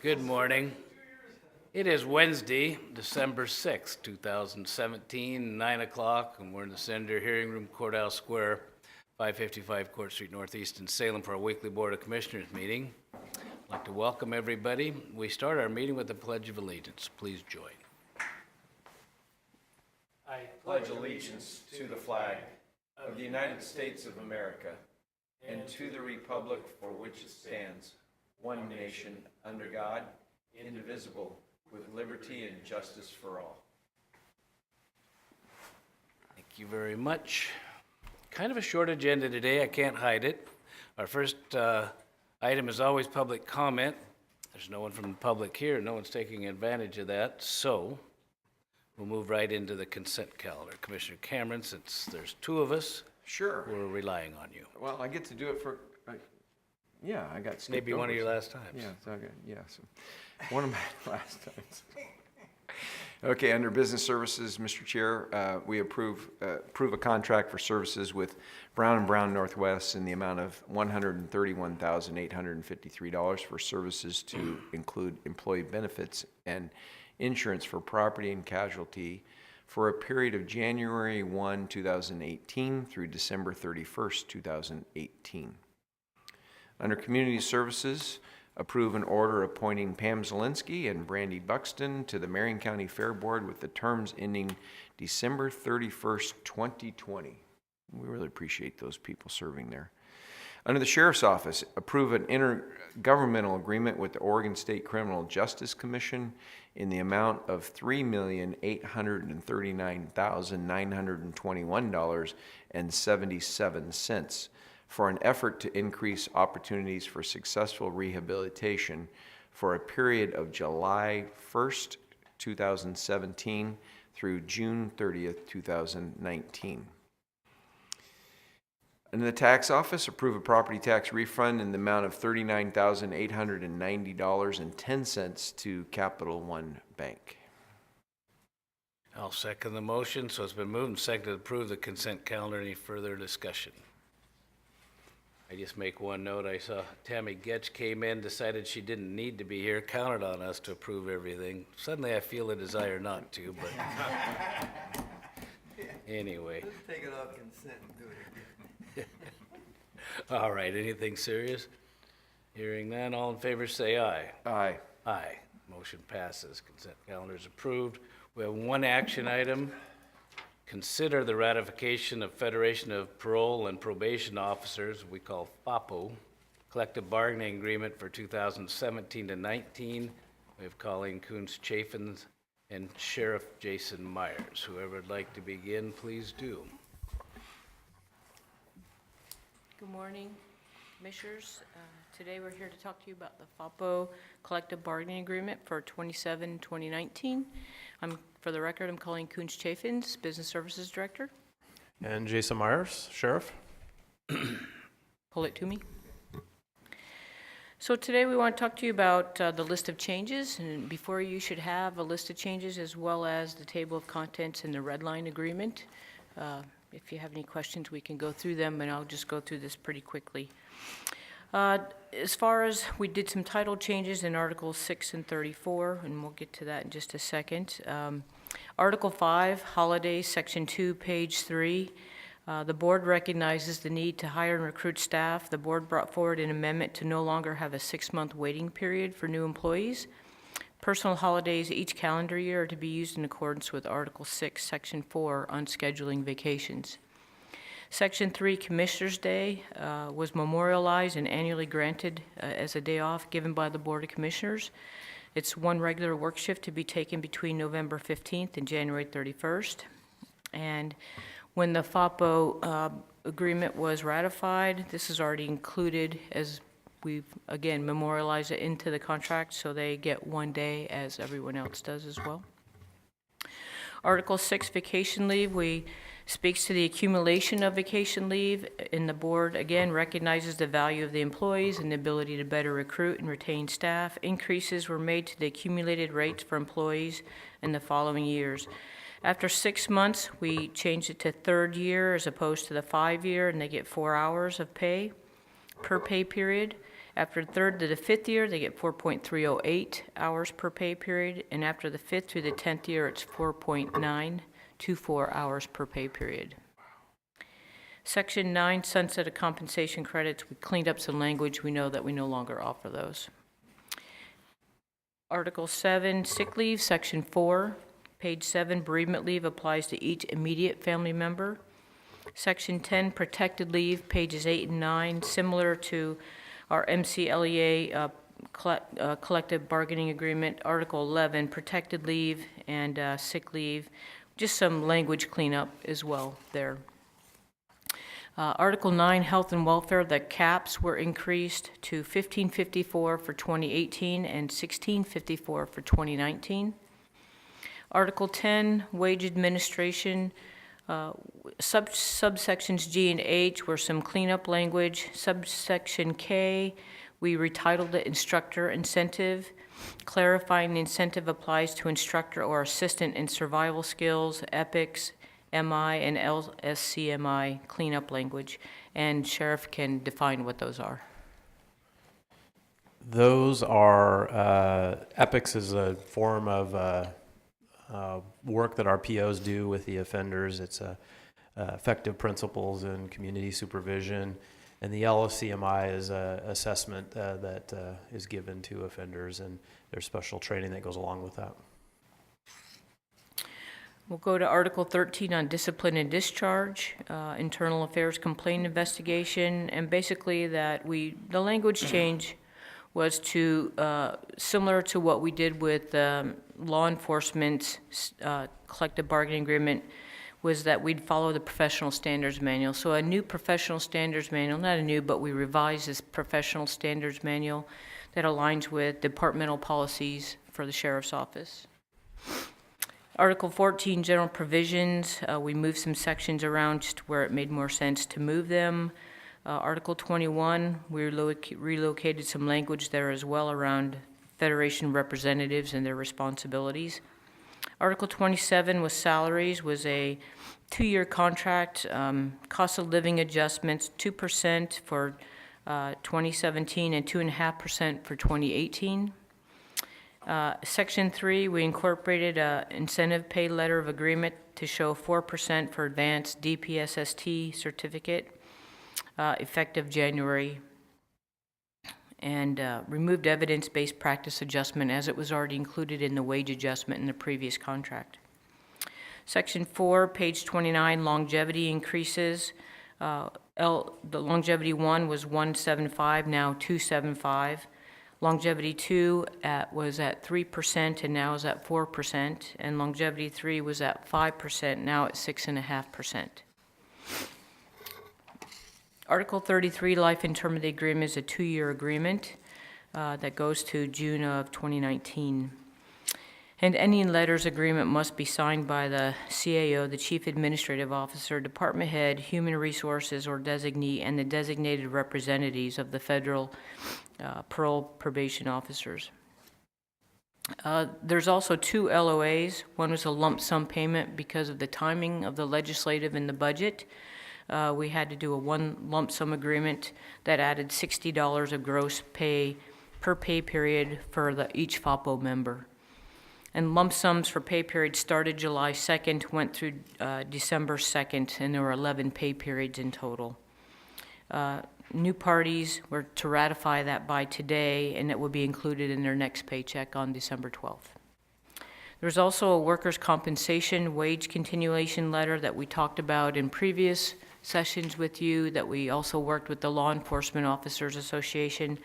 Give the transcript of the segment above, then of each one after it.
Good morning. It is Wednesday, December 6th, 2017, 9 o'clock, and we're in the Senator Hearing Room, Courthouse Square, 555 Court Street Northeast in Salem for our weekly Board of Commissioners meeting. I'd like to welcome everybody. We start our meeting with the Pledge of Allegiance. Please join. I pledge allegiance to the flag of the United States of America and to the republic for which it stands, one nation, under God, indivisible, with liberty and justice for all. Thank you very much. Kind of a short agenda today, I can't hide it. Our first item is always public comment. There's no one from the public here, no one's taking advantage of that, so we'll move right into the consent calendar. Commissioner Cameron, since there's two of us, Sure. we're relying on you. Well, I get to do it for, yeah, I got skipped Maybe one over, of your so- last times. Yeah, it's okay. Yeah, so one of my last times. Okay, under business services, Mr. Chair, we approve a contract for services with Brown & Brown Northwest in the amount of $131,853 for services to include employee benefits and insurance for property and casualty for a period of January 1, 2018 through December 31st, 2018. Under Community Services, approve an order appointing Pam Zielinski and Brandy Buxton to the Marion County Fair Board with the terms ending December 31st, 2020. We really appreciate those people serving there. Under the Sheriff's Office, approve an intergovernmental agreement with the Oregon State Criminal Justice Commission in the amount of $3,839,921.77 for an effort to increase opportunities for successful rehabilitation for a period of July 1st, 2017 through June 30th, 2019. Under the Tax Office, approve a property tax refund in the amount of $39,890.10 to Capital One Bank. I'll second the motion. So it's been moved and seconded to approve the consent calendar. Any further discussion? I just make one note. I saw Tammy Getch came in, decided she didn't need to be here, counted on us to approve everything. Suddenly I feel a desire not to, but anyway. Let's take it off consent and do it again. All right, anything serious? Hearing none, all in favor say aye. Aye. Aye. Motion passes. Consent calendar is approved. We have one action item. Consider the ratification of Federation of Parole and Probation Officers, we call FAPO, collective bargaining agreement for 2017 to 19. We have Colleen Coons-Chaffins and Sheriff Jason Myers. Whoever would like to begin, please do. Good morning, Commissioners. Today we're here to talk to you about the FAPO collective bargaining agreement for 2019. For the record, I'm Colleen Coons-Chaffins, Business Services Director. And Jason Myers, Sheriff. Pull it to me. So today we want to talk to you about the list of changes, and before you should have a list of changes as well as the table of contents and the red line agreement. If you have any questions, we can go through them, and I'll just go through this pretty quickly. As far as we did some title changes in Articles 6 and 34, and we'll get to that in just a second. Article 5, Holidays, Section 2, page 3. The board recognizes the need to hire and recruit staff. The board brought forward an amendment to no longer have a 6-month waiting period for new employees. Personal holidays each calendar year are to be used in accordance with Article 6, Section 4 on scheduling vacations. Section 3, Commissioner's Day, was memorialized and annually granted as a day off given by the Board of Commissioners. It's one regular work shift to be taken between November 15th and January 31st. And when the FAPO agreement was ratified, this is already included as we've, again, memorialized it into the contract, so they get one day as everyone else does as well. Article 6, vacation leave, speaks to the accumulation of vacation leave, and the board, again, recognizes the value of the employees and the ability to better recruit and retain staff. Increases were made to the accumulated rates for employees in the following years. After 6 months, we changed it to third year as opposed to the 5 year, and they get 4 hours of pay per pay period. After the third to the fifth year, they get 4.308 hours per pay period, and after the fifth through the 10th year, it's 4.924 hours per pay period. Section 9, sunset of compensation credits. We cleaned up some language. We know that we no longer offer those. Article 7, sick leave, Section 4, page 7, bereavement leave applies to each immediate family member. Section 10, protected leave, pages 8 and 9, similar to our MCLEA collective bargaining agreement. Article 11, protected leave and sick leave, just some language cleanup as well there. Article 9, health and welfare, the caps were increased to $15.54 for 2018 and $16.54 for 2019. Article 10, wage administration, subsections G and H were some cleanup language. Subsection K, we retitled it instructor incentive, clarifying the incentive applies to instructor or assistant in survival skills, EPICS, MI, and LSCMI cleanup language, and Sheriff can define what those are. Those are, EPICS is a form of work that our POs do with the offenders. It's effective principles in community supervision, and the LSCMI is an assessment that is given to offenders, and there's special training that goes along with that. We'll go to Article 13 on discipline and discharge, internal affairs complaint investigation, and basically that the language change was to, similar to what we did with law enforcement's collective bargaining agreement, was that we'd follow the professional standards manual. So a new professional standards manual, not a new, but we revised this professional standards manual that aligns with departmental policies for the Sheriff's Office. Article 14, general provisions, we moved some sections around just where it made more sense to move them. Article 21, we relocated some language there as well around Federation representatives and their responsibilities. Article 27 was salaries, was a 2-year contract, cost of living adjustments, 2% for 2017 and 2.5% for 2018. Section 3, we incorporated an incentive pay letter of agreement to show 4% for advanced DPSST certificate, effective January, and removed evidence-based practice adjustment as it was already included in the wage adjustment in the previous contract. Section 4, page 29, longevity increases. The longevity 1 was 175, now 275. Longevity 2 was at 3% and now is at 4%, and longevity 3 was at 5%, now at 6.5%. Article 33, life and term of the agreement, is a 2-year agreement that goes to June of 2019. And any letters agreement must be signed by the CAO, the Chief Administrative Officer, Department Head, Human Resources or designee, and the designated representatives of the federal parole probation officers. There's also 2 LOAs. One was a lump sum payment because of the timing of the legislative and the budget. We had to do a 1 lump sum agreement that added $60 of gross pay per pay period for each FOPO member. And lump sums for pay periods started July 2nd, went through December 2nd, and there were 11 pay periods in total. New parties were to ratify that by today, and it will be included in their next paycheck on December 12th. There's also a workers' compensation wage continuation letter that we talked about in previous sessions with you, that we also worked with the Law Enforcement Officers Association,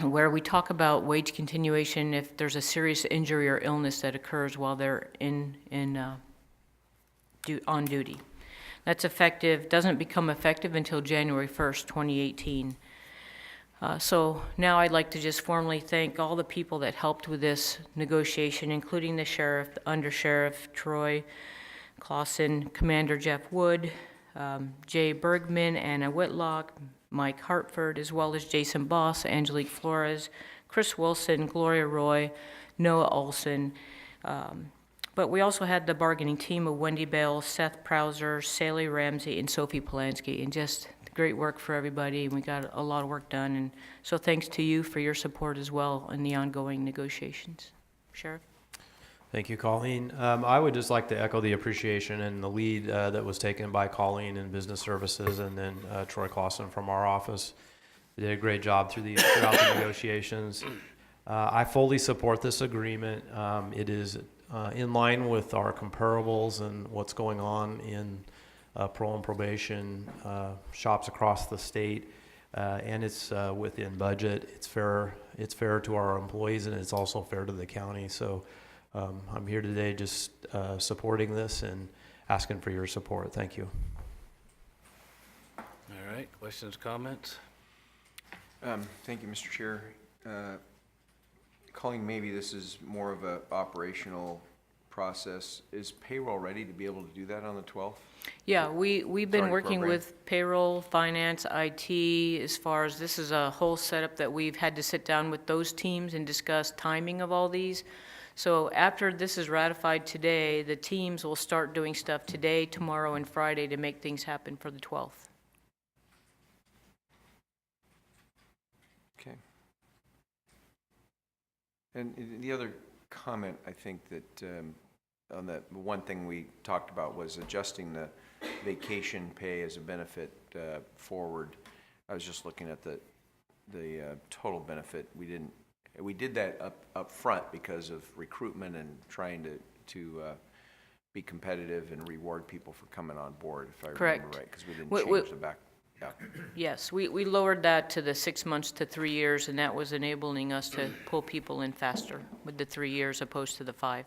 where we talk about wage continuation if there's a serious injury or illness that occurs while they're on duty. That's effective, doesn't become effective until January 1st, 2018. So now I'd like to just formally thank all the people that helped with this negotiation, including the sheriff, the undersheriff, Troy Clausen, Commander Jeff Wood, Jay Bergman, Anna Whitlock, Mike Hartford, as well as Jason Boss, Angelique Flores, Chris Wilson, Gloria Roy, Noah Olson. But we also had the bargaining team of Wendy Bell, Seth Prowser, Sally Ramsey, and Sophie Polanski, and just great work for everybody, and we got a lot of work done. And so thanks to you for your support as well in the ongoing negotiations. Sheriff? Thank you, Colleen. I would just like to echo the appreciation and the lead that was taken by Colleen in Business Services, and then Troy Clausen from our office. They did a great job throughout the negotiations. I fully support this agreement. It is in line with our comparables and what's going on in parole and probation shops across the state, and it's within budget. It's fair. It's fair to our employees, and it's also fair to the county. So I'm here today just supporting this and asking for your support. Thank you. All right, questions, comments? Thank you, Mr. Chair. Colleen, maybe this is more of a operational process. Is payroll ready to be able to do that on the 12th? Yeah, we've been Sorry, working program. with payroll, finance, IT, as far as this is a whole setup that we've had to sit down with those teams and discuss timing of all these. So after this is ratified today, the teams will start doing stuff today, tomorrow, and Friday to make things happen for the 12th. Okay. And the other comment, I think that on the one thing we talked about was adjusting the vacation pay as a benefit forward. I was just looking at the total benefit. We did that up front because of recruitment and trying to be competitive and reward people for coming on board, if I remember Correct. right, because we didn't We- change the back. Yeah. Yes, we lowered that to the 6 months to 3 years, and that was enabling us to pull people in faster with the 3 years opposed to the 5.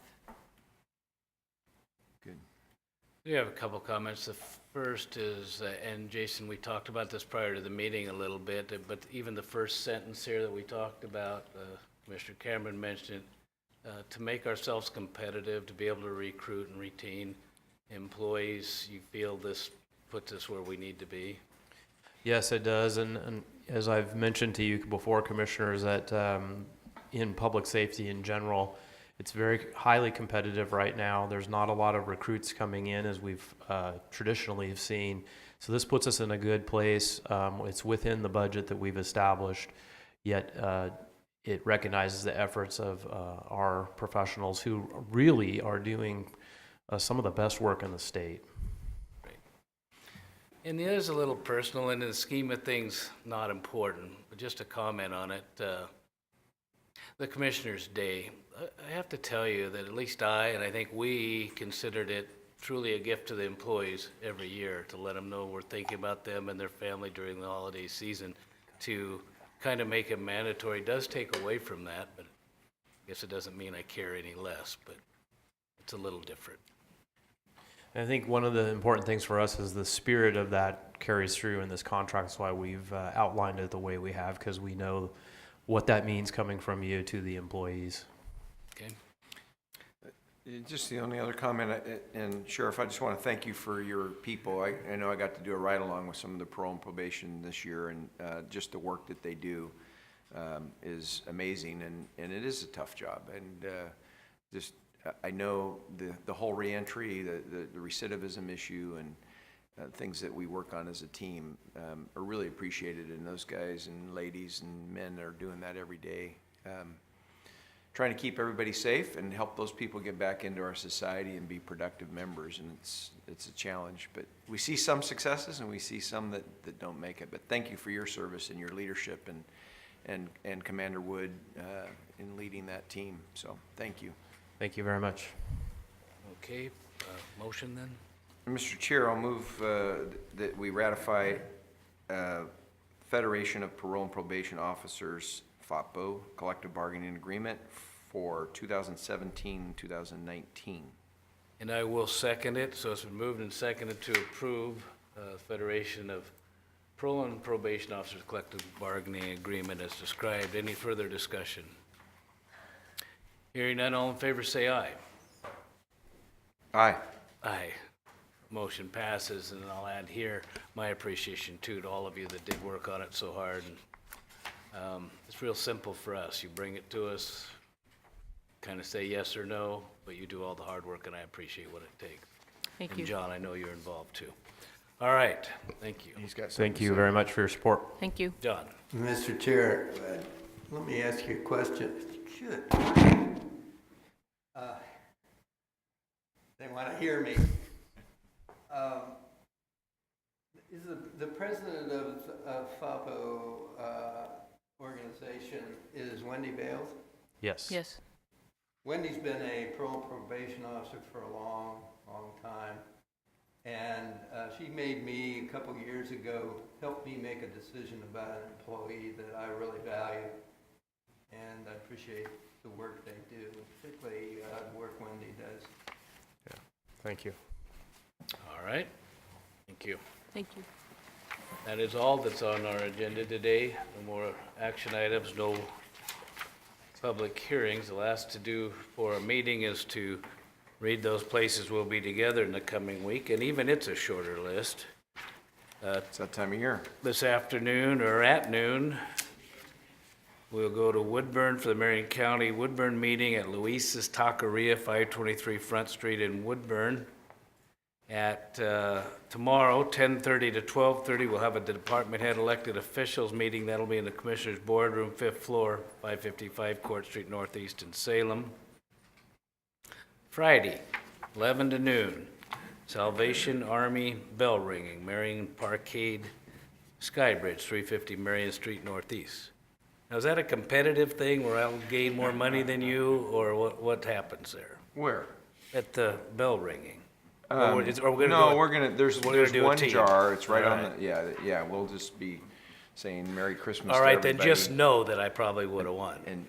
Good. We have a couple comments. The first is, and Jason, we talked about this prior to the meeting a little bit, but even the first sentence here that we talked about, Commissioner Cameron mentioned, to make ourselves competitive, to be able to recruit and retain employees. You feel this puts us where we need to be? Yes, it does. And as I've mentioned to you before, Commissioners, that in public safety in general, it's very highly competitive right now. There's not a lot of recruits coming in as we've traditionally have seen. So this puts us in a good place. It's within the budget that we've established, yet it recognizes the efforts of our professionals who really are doing some of the best work in the state. And the other's a little personal, and in the scheme of things, not important, but just a comment on it. The Commissioner's Day, I have to tell you that at least I, and I think we, considered it truly a gift to the employees every year to let them know we're thinking about them and their family during the holiday season. To kind of make it mandatory does take away from that, but I guess it doesn't mean I care any less, but it's a little different. I think one of the important things for us is the spirit of that carries through in this contract. That's why we've outlined it the way we have, because we know what that means coming from you to the employees. Okay? Just the only other comment, and Sheriff, I just want to thank you for your people. I know I got to do a ride-along with some of the parole and probation this year, and just the work that they do is amazing, and it is a tough job. And just I know the whole reentry, the recidivism issue, and things that we work on as a team are really appreciated, and those guys and ladies and men are doing that every day. Trying to keep everybody safe and help those people get back into our society and be productive members, and it's a challenge. But we see some successes and we see some that don't make it. But thank you for your service and your leadership and Commander Wood in leading that team. So thank you. Thank you very much. Okay, motion then? Mr. Chair, I'll move that we ratify Federation of Parole and Probation Officers, FOPO, collective bargaining agreement for 2017-2019. And I will second it, so it's been moved and seconded to approve Federation of Parole and Probation Officers Collective Bargaining Agreement as described. Any further discussion? Hearing none, all in favor say aye. Aye. Aye. Motion passes, and I'll add here my appreciation too to all of you that did work on it so hard. And it's real simple for us. You bring it to us, kind of say yes or no, but you do all the hard work, and I appreciate what it takes. Thank And you. John, I know you're involved too. All right, thank you. He's got something Thank to you say. very much for your support. Thank you. John? Mr. Chair, let me ask you a question. Should. They want to hear me. Is the president of FAPO organization is Wendy Bales? Yes. Yes. Wendy's been a probation officer for a long, long time. And she made me, a couple years ago, helped me make a decision about an employee that I really value. And I appreciate the work they do, particularly the work Wendy does. Thank you. All right, thank you. Thank you. That is all that's on our agenda today. No more action items, no public hearings. The last to do for a meeting is to read those places we'll be together in the coming week, and even it's a shorter list. It's that time of year. This afternoon or at noon, we'll go to Woodburn for the Marion County Woodburn meeting at Luis's Taqueria, 523 Front Street in Woodburn. At tomorrow, 10:30 to 12:30, we'll have a department head elected officials meeting. That'll be in the Commissioner's Boardroom, 5th floor, 555 Court Street Northeast in Salem. Friday, 11 to noon, Salvation Army bell ringing, Marion Parkade Skybridge, 350 Marion Street Northeast. Now, is that a competitive thing where I'll gain more money than you, or what happens there Where? at the bell ringing? Or we're gonna No, do it- we're gonna, there's we're gonna there's do a one team. jar, it's right All on right. the, yeah, we'll just be saying Merry Christmas All to right, then everybody. just know that I probably would have won. And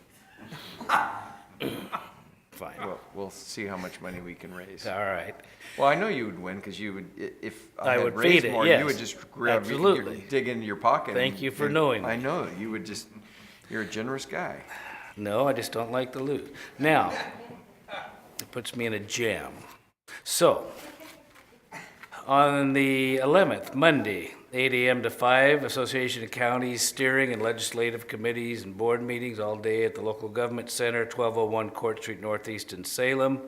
Fine. we'll see how much money we can raise. All right. Well, I know you would win, because you would, if I I had would raised feed it, more, yes. you would just grab, Absolutely. dig into your pocket. Thank and- you for and- knowing I me. know, you would just, you're a generous guy. No, I just don't like to lose. Now, it puts me in a jam. So, on the 11th, Monday, 8 a.m. to 5, Association of Counties Steering and Legislative Committees and Board meetings all day at the Local Government Center, 1201 Court Street Northeast in Salem.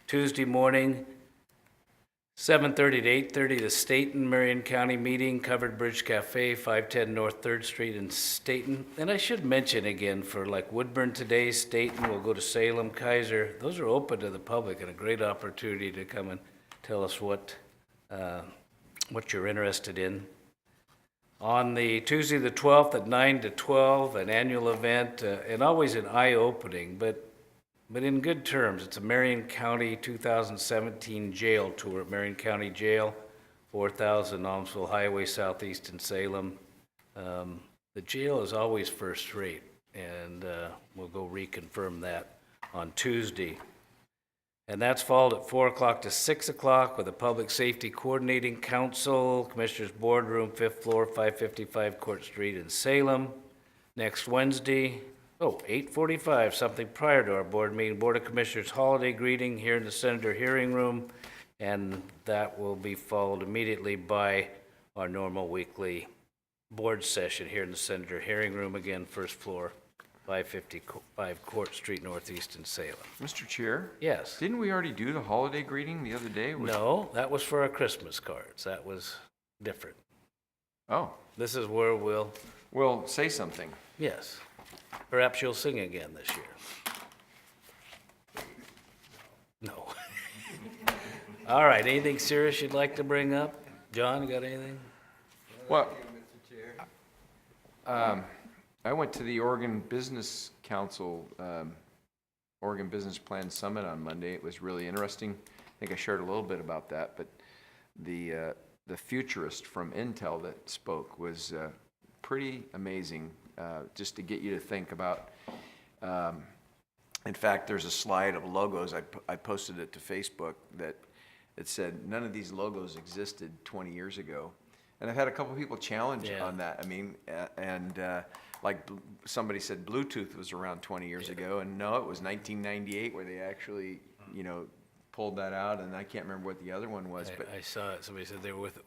Tuesday morning, 7:30 to 8:30, the Staten Marion County meeting, Covered Bridge Cafe, 510 North 3rd Street in Staten. And I should mention again, for like Woodburn today, Staten, we'll go to Salem, Kaiser. Those are open to the public and a great opportunity to come and tell us what you're interested in. On the Tuesday, the 12th, at 9 to 12, an annual event, and always an eye-opening, but in good terms. It's a Marion County 2017 jail tour at Marion County Jail, 4000 Almsville Highway Southeast in Salem. The jail is always first rate, and we'll go reconfirm that on Tuesday. And that's followed at 4 o'clock to 6 o'clock with a Public Safety Coordinating Council, Commissioners Boardroom, 5th floor, 555 Court Street in Salem. Next Wednesday, 8:45, something prior to our board meeting, Board of Commissioners holiday greeting here in the Senator Hearing Room, and that will be followed immediately by our normal weekly board session here in the Senator Hearing Room, again, first floor, 555 Court Street Northeast in Salem. Mr. Chair? Yes. Didn't we already do the holiday greeting the other day? No, that was for our Christmas cards. That was different. Oh, This is where well, say something. yes, perhaps you'll sing again this year. No. All right, anything serious you'd like to bring up? John, got anything? Well, Mr. Chair. I went to the Oregon Business Council, Oregon Business Plan Summit on Monday. It was really interesting. I think I shared a little bit about that, but the futurist from Intel that spoke was pretty amazing, just to get you to think about. In fact, there's a slide of logos. I posted it to Facebook that it said none of these logos existed 20 years ago. And I've had a couple people challenge Yeah. on that. I mean, like somebody said Bluetooth was around 20 years ago, and no, it was 1998 where they actually, pulled that out, and I can't remember what the other one was. But I saw it. Somebody said they were with,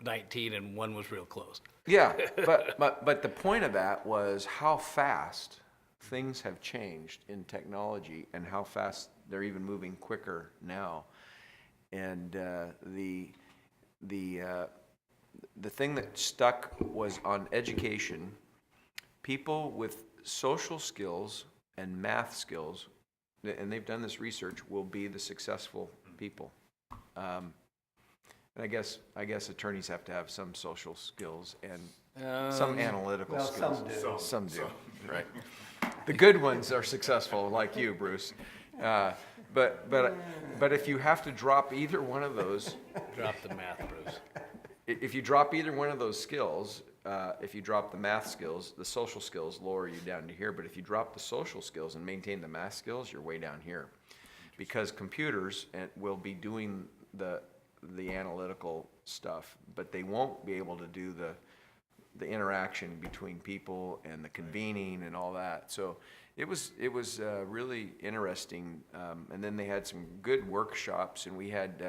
19 and one was real close. yeah, but the point of that was how fast things have changed in technology, and how fast they're even moving quicker now. And the the thing that stuck was on education. People with social skills and math skills, and they've done this research, will be the successful people. And I guess attorneys have to have some social skills and some analytical well, skills. some do. Some do, right. The good ones are successful, like you, Bruce. But if you have to drop either one of those, Drop the math, Bruce. if you drop either one of those skills, if you drop the math skills, the social skills lower you down to here. But if you drop the social skills and maintain the math skills, you're way down here. Because computers will be doing the analytical stuff, but they won't be able to do the interaction between people and the convening and all that. So it was really interesting. And then they had some good workshops, and we had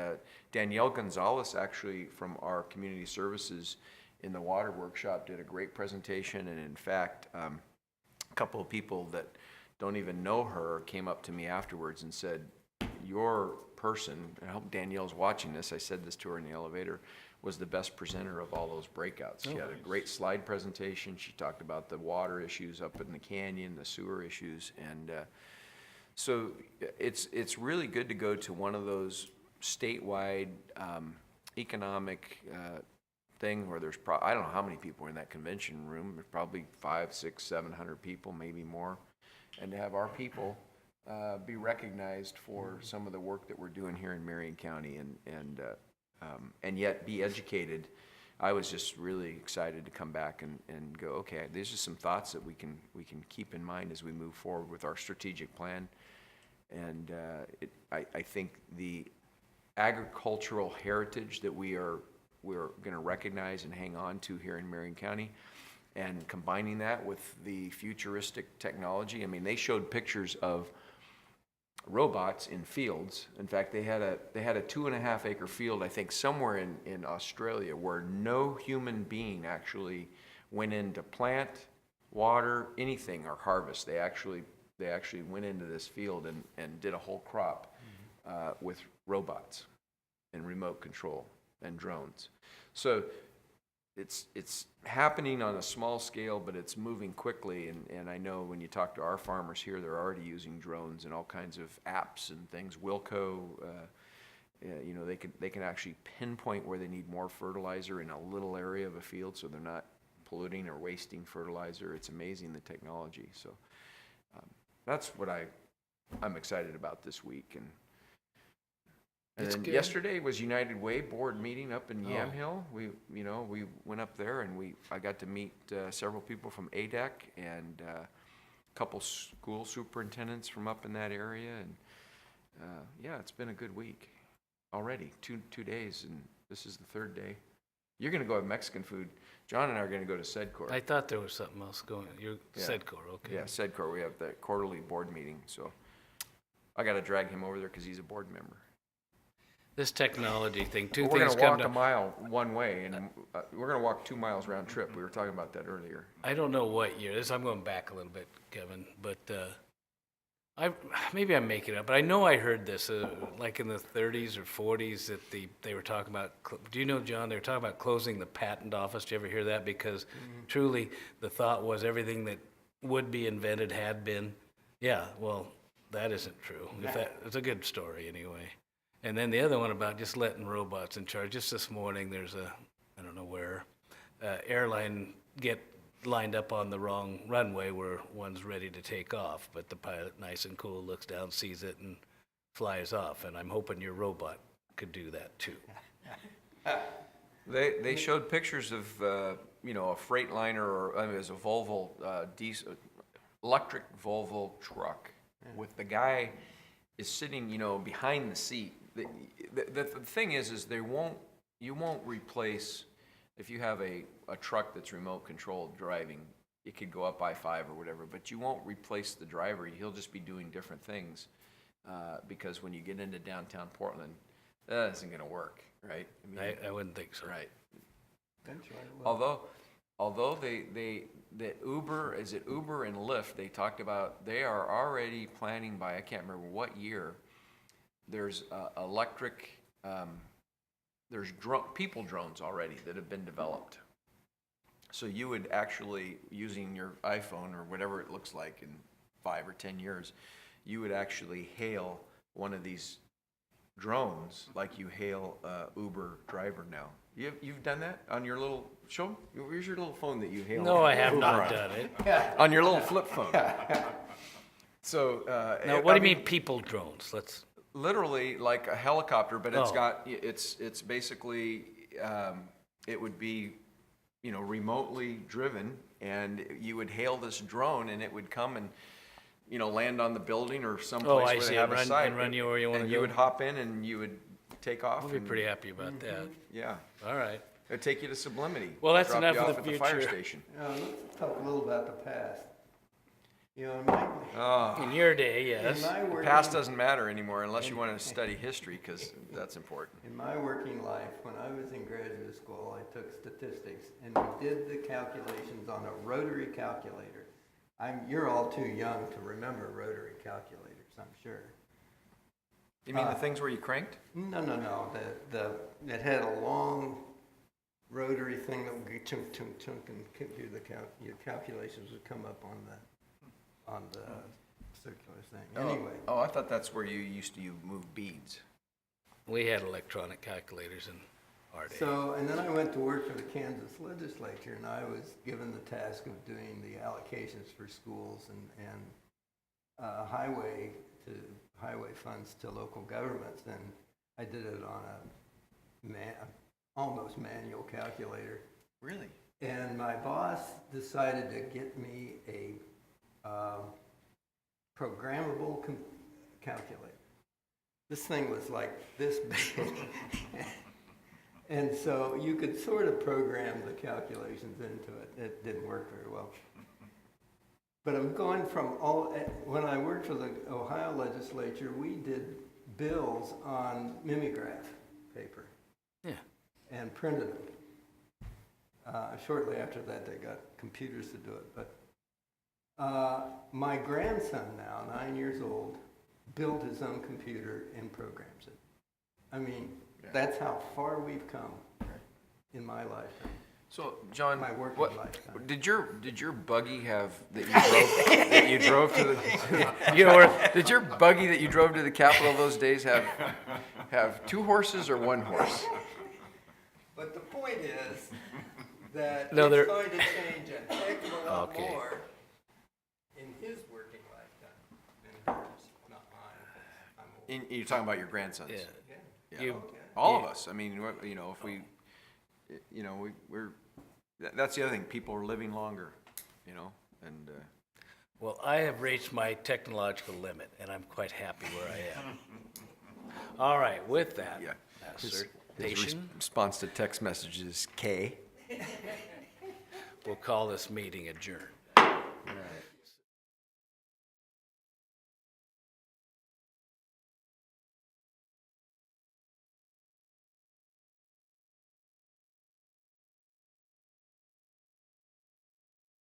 Danielle Gonzalez, actually from our community services in the water workshop, did a great presentation. And in fact, a couple of people that don't even know her came up to me afterwards and said, your person, I hope Danielle's watching this, I said this to her in the elevator, was the best presenter of all those breakouts. She had a great slide presentation. She talked about the water issues up in the canyon, the sewer issues, and so it's really good to go to one of those statewide economic thing where there's I don't know how many people are in that convention room. There's probably 500, 600, 700 people, maybe more, and to have our people be recognized for some of the work that we're doing here in Marion County, and yet be educated. I was just really excited to come back and go, okay, these are some thoughts that we can keep in mind as we move forward with our strategic plan. And I think the agricultural heritage that we're going to recognize and hang on to here in Marion County, and combining that with the futuristic technology. I mean, they showed pictures of robots in fields. In fact, they had a 2.5 acre field, I think, somewhere in Australia, where no human being actually went in to plant, water, anything, or harvest. They actually went into this field and did a whole crop with robots and remote control and drones. So it's happening on a small scale, but it's moving quickly. And I know when you talk to our farmers here, they're already using drones and all kinds of apps and things. Wilco, they can actually pinpoint where they need more fertilizer in a little area of a field, so they're not polluting or wasting fertilizer. It's amazing, the technology. So that's what I'm excited about this week. And then yesterday was United Way board meeting up in Yamhill. We went up there, and I got to meet several people from ADEC and a couple school superintendents from up in that area. And yeah, it's been a good week already. Two days, and this is the third day. You're going to go have Mexican food. John and I are going to go to SEDCOR. I thought there was something else going. You're SEDCOR, okay. Yeah, SEDCOR. We have the quarterly board meeting, so I got to drag him over there because he's a board member. This technology thing, We're going to walk a mile one way, and we're going to walk 2 miles round trip. We were talking about that earlier. I don't know what year this. I'm going back a little bit, Kevin, but maybe I'm making it up. But I know I heard this, like in the 30s or 40s, that they were talking about. Do you know, John? They were talking about closing the patent office. Did you ever hear that? Because truly, the thought was everything that would be invented had been. Yeah, well, that isn't true. It's a good story anyway. And then the other one about just letting robots in charge. Just this morning, there's I don't know where, airline get lined up on the wrong runway where one's ready to take off, but the pilot, nice and cool, looks down, sees it, and flies off. And I'm hoping your robot could do that too. They showed pictures of a Freightliner, or it was a Volvo diesel, electric Volvo truck, with the guy is sitting behind the seat. The thing is you won't replace, if you have a truck that's remote controlled driving, it could go up I-5 or whatever, but you won't replace the driver. He'll just be doing different things because when you get into downtown Portland, that isn't going to work, right? I wouldn't think so. Right. Although the Uber, is it Uber and Lyft, they talked about, they are already planning by, I can't remember what year, there's there's people drones already that have been developed. So you would actually, using your iPhone or whatever it looks like in 5 or 10 years, you would actually hail one of these drones like you hail Uber driver now. You've done that on your little, show 'em. Where's your little phone that you hail? No, I have Uber not on? done it. On your little flip phone. So. Now, what do you mean people drones? Let's, Literally like a helicopter, but it's Oh. got, it's basically, it would be, remotely driven, and you would hail this drone and it would come and, land on the building or someplace I where see. they have a And site. run you where you wanna And you go. would hop in and you would take off. I'll be and- pretty happy about that. Yeah. All right. It'd take you to Sublimity. Well, that's drop enough you of off the at the fire future. station. Let's talk a little about the past. In my, Oh, In your day, in yes. my the working, past doesn't matter anymore unless you want to study history, because that's important. in my working life, when I was in graduate school, I took statistics and we did the calculations on a rotary calculator. You're all too young to remember rotary calculators, I'm sure. You mean the things where you cranked? No. It had a long rotary thing that would go chunk, chunk, chunk, and do your calculations would come up on the circular thing. Anyway, Oh, I thought that's where you used to move beads. We had electronic calculators in our day. so, and then I went to work for the Kansas legislature, and I was given the task of doing the allocations for schools and highway funds to local governments, and I did it on a almost manual calculator. Really? And my boss decided to get me a programmable calculator. This thing was like this big. And so you could sort of program the calculations into it. It didn't work very well. But I'm going from when I worked for the Ohio legislature, we did bills on mimeograph paper. Yeah. And printed them. Shortly after that, they got computers to do it. But my grandson now, 9 years old, built his own computer and programs it. I mean, that's how far we've come in my lifetime. So, John, My working lifetime. did your buggy have that you drove to the did your buggy that you drove to the Capitol those days have 2 horses or 1 horse? But the point is that No, it's they're- going to change a heck of a lot Okay. more in his working lifetime than yours, not mine. I'm old. You're talking about your grandsons. Yeah. Yeah. You- All of us. I mean, if we, we're. That's the other thing. People are living longer, and. Well, I have reached my technological limit, and I'm quite happy where I am. All right, with that Yeah. His assertion, response to text messages, K. we'll call this meeting adjourned.